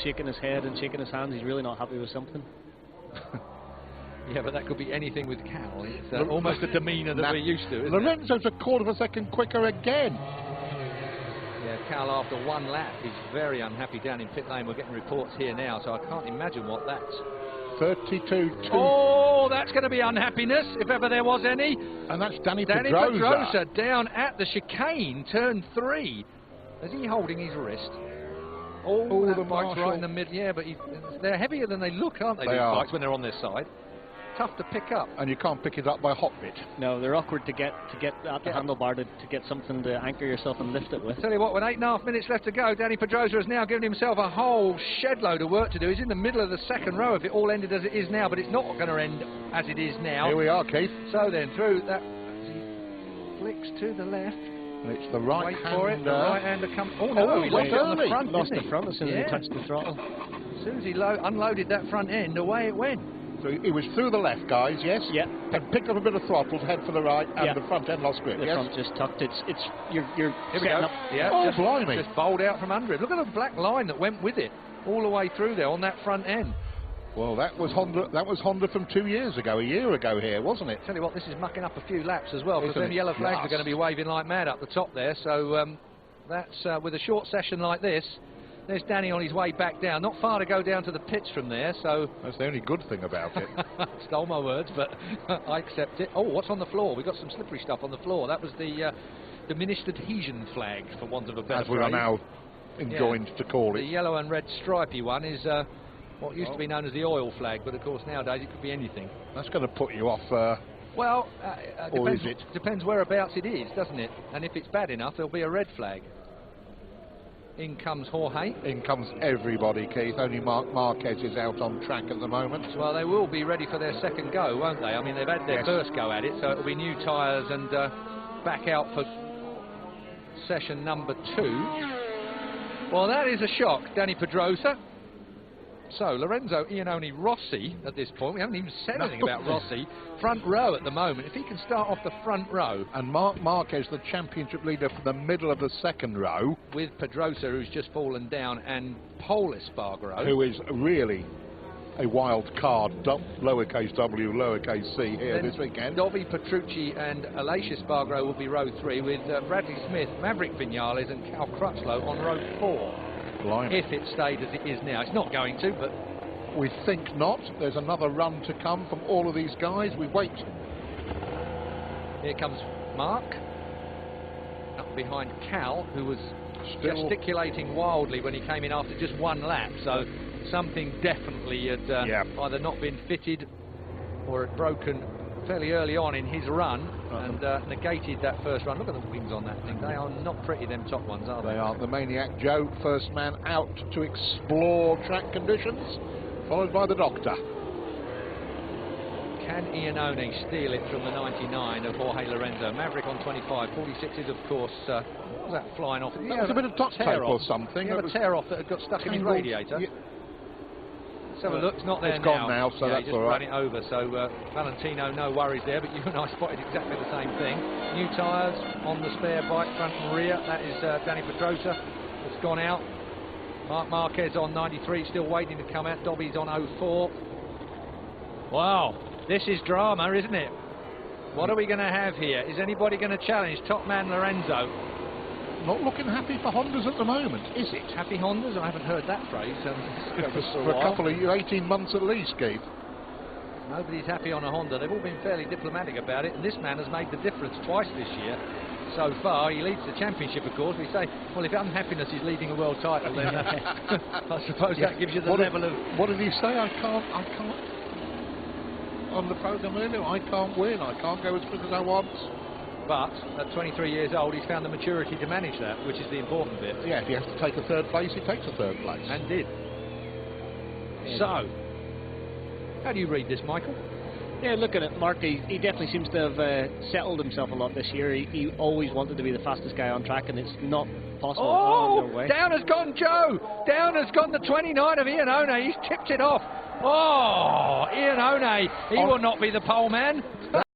shaking his head and shaking his hands. He's really not happy with something. Yeah, but that could be anything with Cal. It's almost a demeanour that we're used to, isn't Lorenzo's a quarter of a second quicker again. Yeah, Cal after one lap is very unhappy down in pit lane. We're getting reports here now, so I can't imagine what that's. 32-2. Oh, that's going to be unhappiness, if ever there was any. And that's Danny Pedrosa down at the chicane, turn 3. Is he holding his wrist? Oh, that bike's right in the middle. Yeah, but they're heavier than they look, aren't they, these bikes, when they're on their side? Tough to pick up. And you can't pick it up by a hot bit. No, they're awkward to get at the handlebar to get something to anchor yourself and lift it with. Tell you what, with 8.5 minutes left to go, Danny Pedrosa has now given himself a whole shed load of work to do. He's in the middle of the second row if it all ended as it is now, but it's not going to end as it is now. Here we are, Keith. So then, through that, as he flicks to the left. And it's the right Wait hand. for it, the right hander comes. Oh no, he lost it on the front. Lost the front as soon as he touched the throttle. As soon as he unloaded that front end, away it went. So he was through the left, guys, yes? Yeah. And picked up a bit of throttle to head for the right, and the front end lost grip, The front just tucked. You're Here we setting go. up. Yeah, blimey. Just bowled out from under it. Look at the black line that went with it, all the way through there on that front end. Well, that was Honda from 2 years ago, a year ago here, wasn't it? Tell you what, this is mucking up a few laps as well, because them it yellow flags just? are going to be waving like mad up the top there. So that's with a short session like this. There's Danny on his way back down. Not far to go down to the pits from there, so... That's the only good thing about it. Stole my words, but I accept it. Oh, what's on the floor? We've got some slippery stuff on the floor. That was the diminished adhesion flag, for want of a better As we are now enjoined to call it. The yellow and red stripy one is what used to be known as the oil flag, but of course nowadays it could be anything. That's going to put you off... well, or is it? Depends whereabouts it is, doesn't it? And if it's bad enough, there'll be a red flag. In comes Jorge. In comes everybody, Keith. Only Marquez is out on track at the moment. Well, they will be ready for their second go, won't they? I mean, they've had their first go at it, so it'll be new tyres and back out for session number 2. Well, that is a shock, Danny Pedrosa. So, Lorenzo Iannone Rossi at this point. We haven't even said anything about Rossi. Front row at the moment. If he can start off the front row. And Marquez, the championship leader for the middle of the second row. With Pedrosa, who's just fallen down, and Paul Espargaro. Who is really a wild card, lowercase w, lowercase c here this weekend. Dovi Petrucci and Aleix Espargaro will be row 3, with Bradley Smith, Maverick Vinales and Cal Crutchlow on row 4. Blimey. If it stayed as it is now. It's not going to, but... We think not. There's another run to come from all of these guys. We wait. Here comes Mark. Up behind Cal, who was gesticulating wildly when he came in after just one lap. So something definitely had either not been fitted or had broken fairly early on in his run and negated that first run. Look at the wings on that thing. They are not pretty, them top ones, are they? They are. The Maniac Joe, first man out to explore track conditions, followed by the doctor. Can Iannone steal it from the 99 of Jorge Lorenzo? Maverick on 25. 46 is, of course, what was that flying off? That was a bit of duct tape or something. He had a tear off that had got stuck in his radiator. Let's have a look. It's not there now. It's gone now, so that's all right. Just run it over. So Valentino, no worries there. But you and I spotted exactly the same thing. New tyres on the spare bike, front and rear. That is Danny Pedrosa. It's gone out. Marc Marquez on 93, still waiting to come out. Dobby's on 04. Wow, this is drama, isn't it? What are we going to have here? Is anybody going to challenge top man Lorenzo? Not looking happy for Hondas at the moment, is it? Happy Hondas? I haven't heard that phrase. For a couple of 18 months at least, Keith. Nobody's happy on a Honda. They've all been fairly diplomatic about it, and this man has made the difference twice this year. So far, he leads the championship, of course. We say, well, if unhappiness is leading a world title, then I suppose that gives you the level of... What did he say? I can't... On the programme earlier, I can't win. I can't go as quick as I want. But at 23 years old, he's found the maturity to manage that, which is the important bit. Yeah, if he has to take a third place, he takes a third place. And did. So, how do you read this, Michael? Yeah, look at it, Mark. He definitely seems to have settled himself a lot this year. He always wanted to be the fastest guy on track, and it's not possible. Oh, down has gone Joe. Down has gone the 29 of Iannone. He's tipped it off. Oh, Iannone, he will not be the pole man.